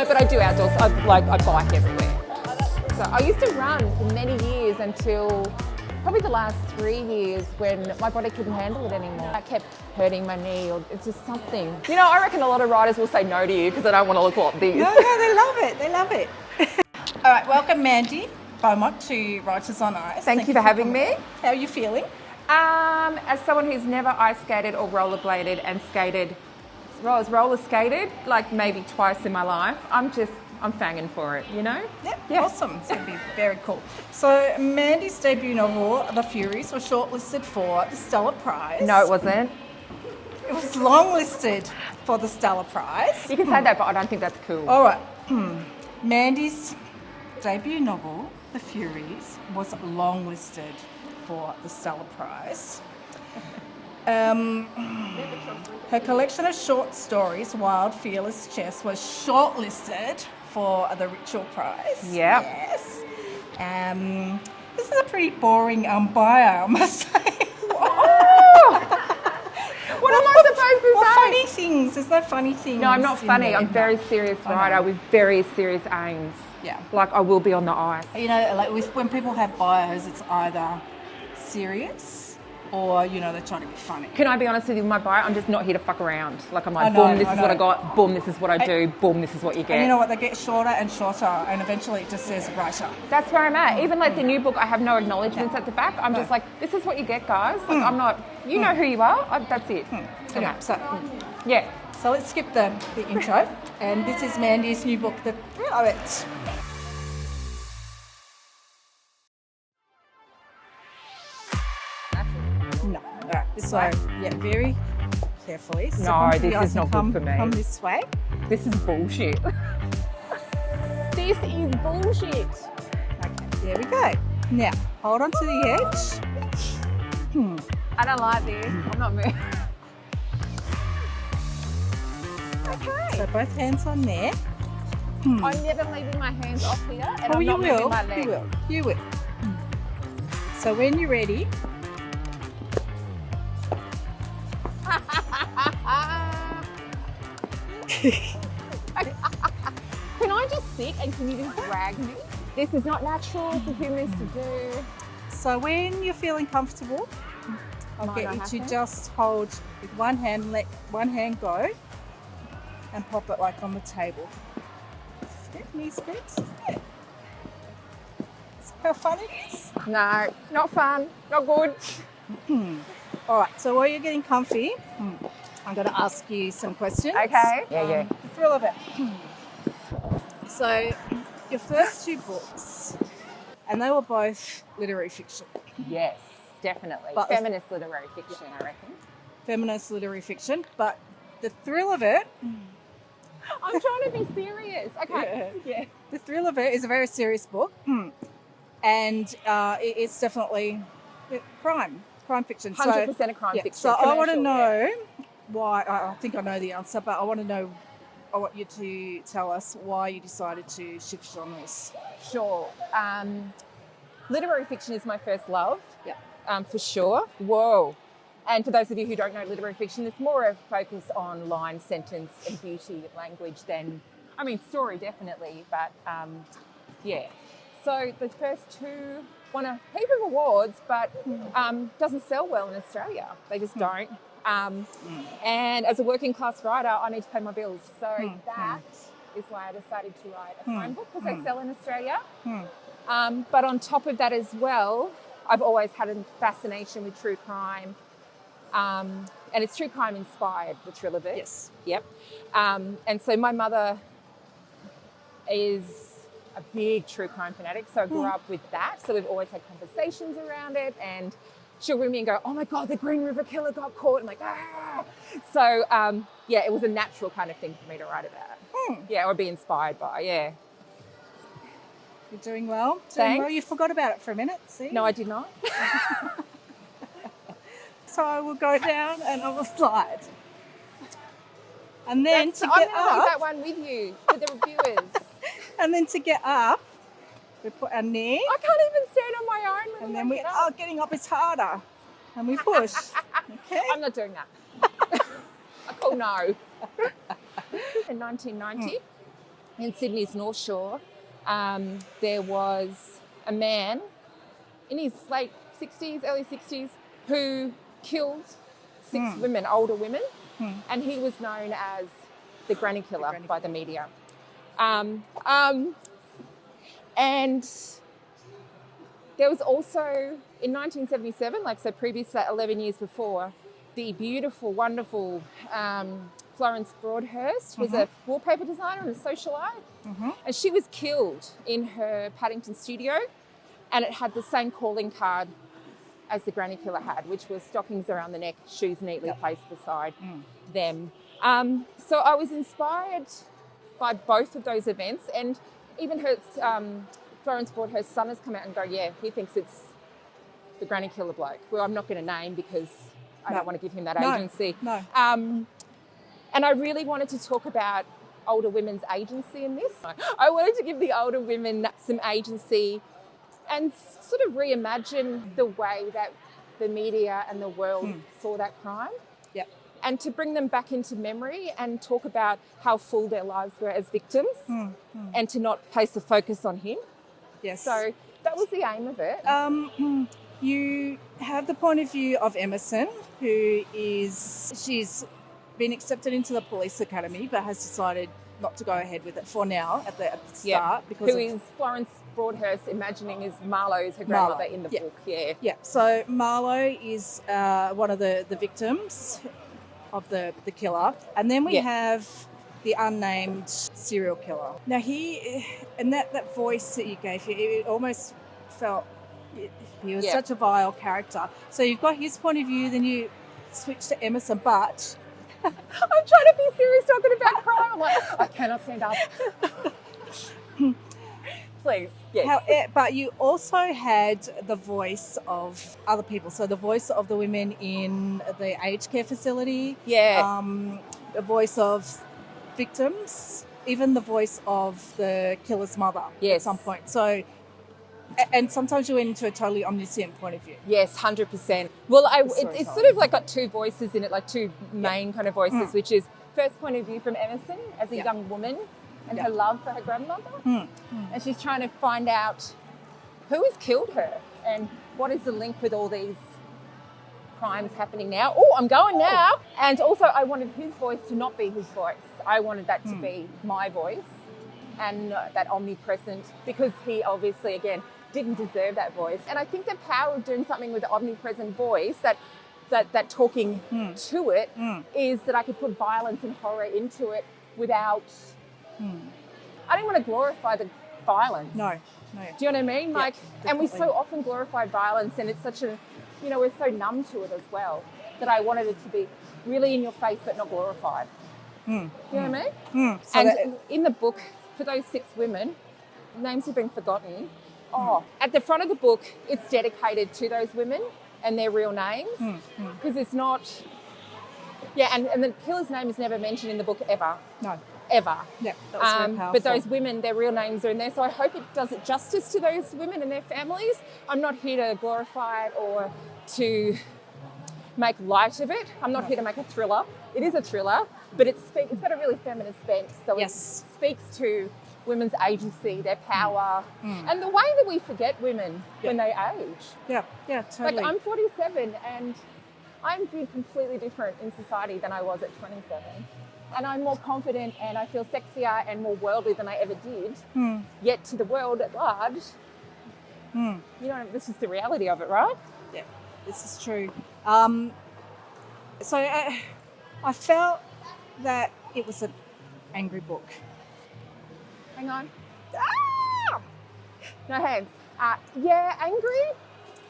No, but I do outdoors. I bike everywhere. So I used to run for many years until probably the last 3 years when my body couldn't handle it anymore. I kept hurting my knee, or it's just something. You know, I reckon a lot of riders will say no to you because they don't want to look like this. No, they love it. They love it. All right, welcome Mandy Beaumont to Riders on Ice. Thank you for having me. How are you feeling? As someone who's never ice skated or rollerbladed and skated, roller skated like maybe twice in my life, I'm fanging for it, you know? Yep, Yeah. awesome. It's going to be very cool. So Mandy's debut novel, The Furies, was shortlisted for the Stella Prize. No, it wasn't. It was longlisted for the Stella Prize. You can say that, but I don't think that's cool. All right. Mandy's debut novel, The Furies, was longlisted for the Stella Prize. Her collection of short stories, Wild Fearless Chess, was shortlisted for the Ritual Prize. Yep. Yes. This is a pretty boring bio, I must say. What am I supposed to What say? funny things? There's no funny things. No, I'm not in funny. there. I'm very serious writer with very serious aims. Yeah. Like I will be on the ice. You know, like when people have bios, it's either serious or, you know, they're trying to be funny. Can I be honest with you, with my bio, I'm just not here to fuck around. Like I'm like, I know, boom, this I is what I know. got, boom, this is what I do, boom, this is what you get. And you know what? They get shorter and shorter, and eventually it just says writer. That's where I'm at. Even like the new book, I have no acknowledgements at the back. I'm just like, this is what you get, guys. Like I'm not, you know who you are, that's it. Okay, so Yeah. So let's skip the intro. And this is Mandy's new book, The Thrill of It. No. All right. So, yeah, very carefully. So No, come to this the is ice not and good for me. Come this way. This is bullshit. This is bullshit. Okay, there we go. Now, hold on to the edge. I don't like this. I'm not moving. Okay. So both hands on there. I'm never leaving my hands off here, and I'm you not moving will. my legs. You will. You will. So when you're ready, Can I just sit and can you just drag me? This is not natural for humans to do. so when you're feeling comfortable, I'll Might get not you to happen. just hold with one hand, let one hand go, and pop it like on the table. Knees bent. Yeah. See how fun it is? No, not fun, not good. All right, so while you're getting comfy, I'm going to ask you some questions. Okay. Yeah. The thrill of it. So, your first two books, and they were both literary fiction, Yes, definitely. But- Feminist literary fiction, I reckon. feminist literary fiction, but the thrill of it, I'm trying to be serious. Okay. Yeah. the thrill of it is a very serious book, and it's definitely crime fiction. 100% a crime Yeah, fiction. so I want to commercial, know why. I think I know the answer, but I want to know. I want you to tell us why you decided to shift genres. Sure. Literary fiction is my first love. Yeah. For sure. Whoa. And for those of you who don't know literary fiction, it's more of a focus on line, sentence, and beauty of language than, I mean, story definitely, but yeah. So the first two won a heap of awards, but doesn't sell well in Australia. They just don't. And as a working class writer, I need to pay my bills. So that is why I decided to write a crime book, because they sell in Australia. But on top of that as well, I've always had a fascination with true crime. And it's true crime inspired, the thrill of it. Yes. Yep. And so my mother is a big true crime fanatic, so I grew up with that. So we've always had conversations around it, and she'll ring me and go, "Oh my God, the Green River Killer got caught." I'm like, ah. So yeah, it was a natural kind of thing for me to write about. Yeah, or be inspired by. Yeah. You're doing well. Thanks. Well, you forgot about it for a minute. See? No, I did not. So I will go down and I will slide. And then I'm to going get to leave that up, one with you, with the reviewers. and then to get up, we put our knee, I can't even stand on my own. When and I then we get up. getting up is harder, and we push. Okay. I'm not doing that. I call no. In 1990, in Sydney's North Shore, there was a man in his late 60s, early 60s, who killed six women, older women, and he was known as the granny killer by the media. And there was also, in 1977, like so previous to that, 11 years before, the beautiful, wonderful Florence Broadhurst was a wallpaper designer and a socialite, and she was killed in her Paddington studio, and it had the same calling card as the granny killer had, which was stockings around the neck, shoes neatly placed beside them. So I was inspired by both of those events, and even her, Florence Broadhurst's son has come out and go, yeah, he thinks it's the granny killer bloke, who I'm not going to name because I don't want to give him that agency. And I really wanted to talk about older women's agency in this. I wanted to give the older women some agency and sort of reimagine the way that the media and the world saw that crime. Yep. And to bring them back into memory and talk about how full their lives were as victims and to not place the focus on him. Yes. So that was the aim of it. You have the point of view of Emerson, she's been accepted into the police academy but has decided not to go ahead with it for now at the start. Because who is Florence Broadhurst imagining is Marlowe's her grandmother in the book. Yeah. So Marlowe is one of the victims of the killer. And then we have the unnamed serial killer. Now that voice that you gave him, it almost felt he was such a vile character. So you've got his point of view, then you switch to Emerson, but I'm trying to be serious talking about crime. I'm like, I cannot stand up. Please, yes. But you also had the voice of other people. So the voice of the women in the aged care facility. Yeah. The voice of victims, even the voice of the killer's mother at some point. So, and sometimes you went into a totally omniscient point of view. Yes, 100%. Well, it's sort of like got two voices in it, like two main kind of voices, which is first point of view from Emerson as a young woman and her love for her grandmother. And she's trying to find out who has killed her and what is the link with all these crimes happening now. Oh, I'm going now. And also I wanted his voice to not be his voice. I wanted that to be my voice and that omnipresent, because he obviously, again, didn't deserve that voice. And I think the power of doing something with the omnipresent voice, that talking to it, is that I could put violence and horror into it without... I don't want to glorify the violence. No. Do you know what I mean? Yeah, like, definitely. and we so often glorify violence, and it's such a, we're so numb to it as well, that I wanted it to be really in your face but not glorified. You know what I mean? And in the book, for those 6 women, names have been forgotten. At the front of the book, it's dedicated to those women and their real names, because it's not... and the killer's name is never mentioned in the book ever. No. Ever. Yeah, that was very powerful. But those women, their real names are in there, so I hope it does it justice to those women and their families. I'm not here to glorify it or to make light of it. I'm not here to make a thriller. It is a thriller, but it's got a really feminist bent, so it speaks to women's agency, their power, and the way that we forget women when they age. Yeah, totally. Like, I'm 47 and I'm viewed completely different in society than I was at 27. And I'm more confident and I feel sexier and more worldly than I ever did. Yet to the world at large, this is the reality of it, right? Yeah, this is true. So I felt that it was an angry book. Hang on. Ah! No hands. Angry.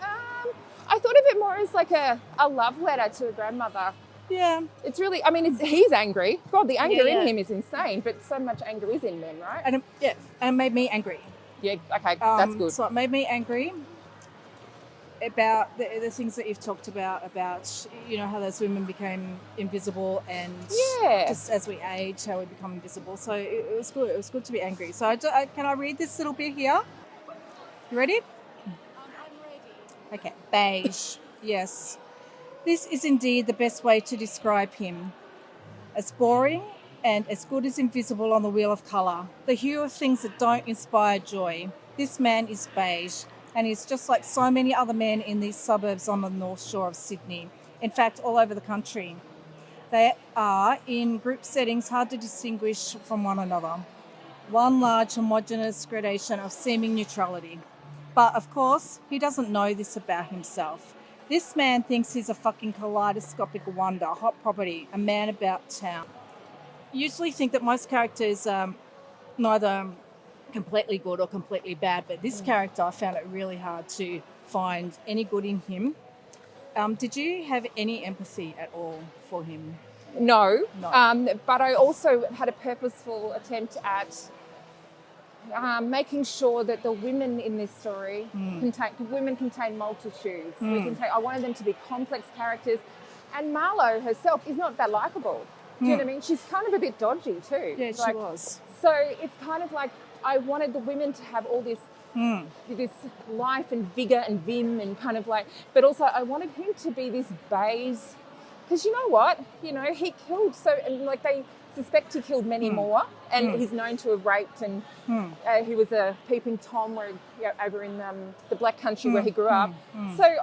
I thought of it more as like a love letter to a grandmother. Yeah. It's really, he's angry. God, the anger in him is insane, but so much anger is in men, right? And it made me angry. Yeah, okay, that's good. So it made me angry about the things that you've talked about how those women became invisible and just as we age, how we become invisible. So it was good. It was good to be angry. So can I read this little bit here? You ready? I'm ready. Okay. Beige. Yes. This is indeed the best way to describe him. As boring and as good as invisible on the wheel of colour, the hue of things that don't inspire joy. This man is beige, and he's just like so many other men in these suburbs on the North Shore of Sydney. In fact, all over the country. They are, in group settings, hard to distinguish from one another. One large homogeneous gradation of seeming neutrality. But, of course, he doesn't know this about himself. This man thinks he's a fucking kaleidoscopic wonder, hot property, a man about town. I usually think that most characters are neither completely good or completely bad, but this character, I found it really hard to find any good in him. Did you have any empathy at all for him? No. No. But I also had a purposeful attempt at making sure that the women in this story women contain multitudes. I wanted them to be complex characters, and Marlo herself is not that likable. Do you know what I mean? She's kind of a bit dodgy too. Yeah, she was. So it's kind of like I wanted the women to have all this this life and vigour and vim and kind of like, but also I wanted him to be this beige, because you know what? You know, he killed and like they suspect he killed many more, and he's known to have raped, and he was a peeping Tom over in the black country where he grew up. So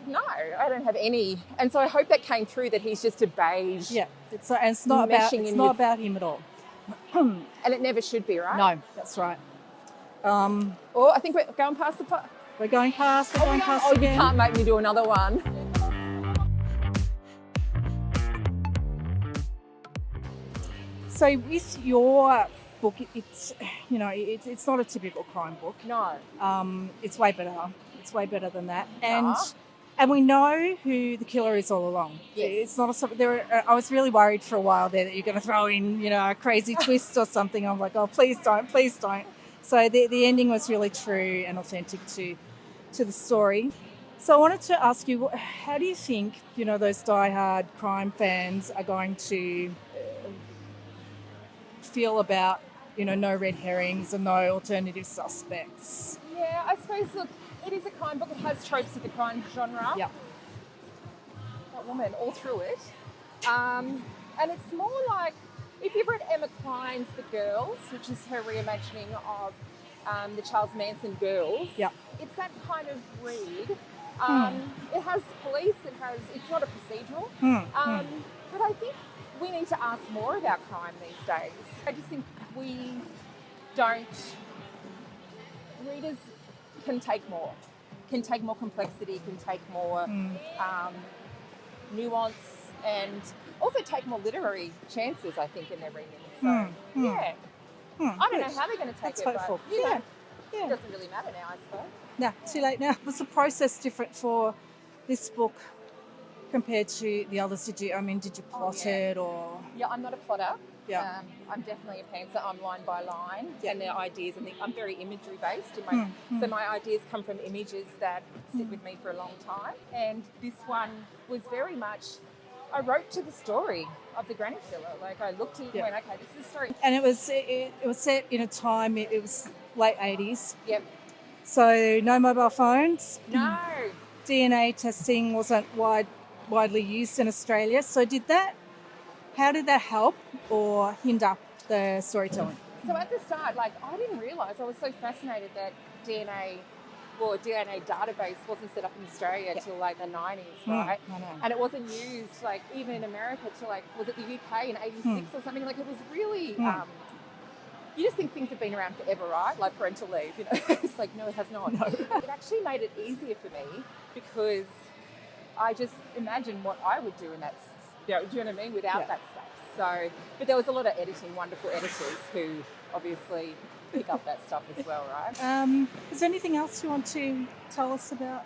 no, I don't have any, and so I hope that came through, that he's just a beige. Yeah, it's not about him at all. And it never should be, right? No, that's right. Oh, I think we're going past the pot. We're going past. We're going past you again. can't make me do another one. So with your book, it's it's not a typical crime book. No. It's way better. It's way better than that. And we know who the killer is all along. Yes. It's not I was really worried for a while there that you're going to throw in, a crazy twist or something. I'm like, oh, please don't. So the ending was really true and authentic to the story. So I wanted to ask you, how do you think, those diehard crime fans are going to feel about, no red herrings and no alternative suspects? Yeah, I suppose, look, it is a crime book. It has tropes of the crime genre. Yeah. That woman all through it. And it's more like, if you've read Emma Cline's The Girls, which is her reimagining of the Charles Manson Girls, it's that kind of read. It has police, it's not a procedural. But I think we need to ask more about crime these days. I just think readers can take more complexity, can take more nuance, and also take more literary chances, I think, in their reading. So, yeah. I don't know how they're going to take That's it, hopeful. but it doesn't really matter now, I suppose. No, too late now. Was the process different for this book compared to the others? Did you plot it or? Yeah, I'm not a plotter. Yeah. I'm definitely a pantser. I'm line by line, and their ideas. I'm very imagery based. So my ideas come from images that sit with me for a long time. And this one was very much, I wrote to the story of the granny killer. Like I looked at it and went, okay, this is the story. And it was set in a time. It was late 80s. Yep. So no mobile phones. No. DNA testing wasn't widely used in Australia. So how did that help or hinder the storytelling? So at the start, I didn't realise, I was so fascinated that DNA database wasn't set up in Australia till the 90s, right? I know. And it wasn't used even in America till was it the UK in 86 or something? It was really, you just think things have been around forever, right? Like parental leave, It's no, it has not. No. It actually made it easier for me because I just imagined what I would do in that, do you know what I mean, without that stuff. So, but there was a lot of editing, wonderful editors who obviously pick up that stuff as well, right? Is there anything else you want to tell us about?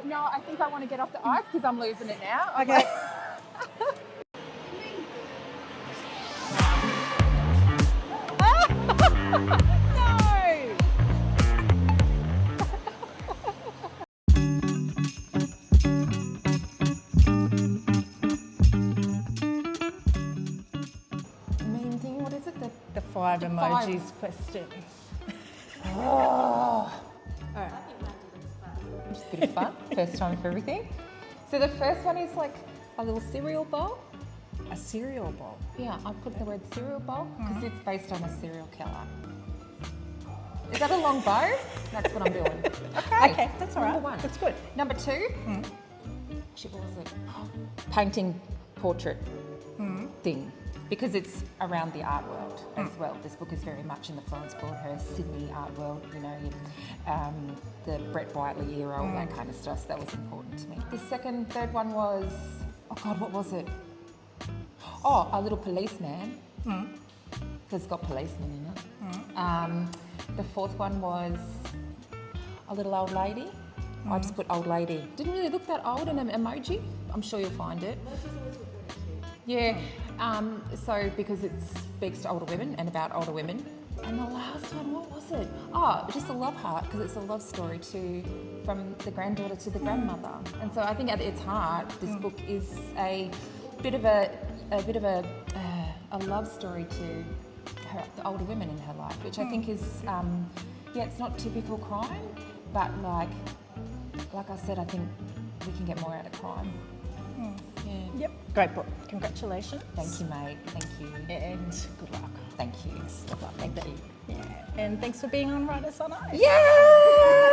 No, I think I want to get off the ice because I'm losing it now. Okay. The 5 emojis question. All right. Just a bit of fun. First time for everything. So the first one is a little cereal bowl. A cereal bowl. Yeah, I put the word cereal bowl because it's based on a serial killer. Is that a long bow? That's what I'm doing. Okay, that's all right. Number one. That's good. Number two, actually, what was it? Painting portrait thing. Because it's around the art world as well. This book is very much in the Florence Broadhurst, Sydney art world, you know, the Brett Whiteley era, all that kind of stuff. So that was important to me. The third one was, oh God, what was it? Oh, A Little Policeman. Because it's got policemen in it. The fourth one was A Little Old Lady. I just put old lady. Didn't really look that old in an emoji. I'm sure you'll find it. Yeah, so because it speaks to older women and about older women. And the last one, what was it? Oh, just a love heart, because it's a love story from the granddaughter to the grandmother. And so I think at its heart, this book is a bit of a love story to the older women in her life, which I think is, it's not typical crime, but like I said, I think we can get more out of crime. Yeah. Yep. Great book. Congratulations. Thank you, mate. Thank you. And good luck. Thank you. Good luck. Thank you. Yeah. And thanks for being on Writers on Ice. Yeah!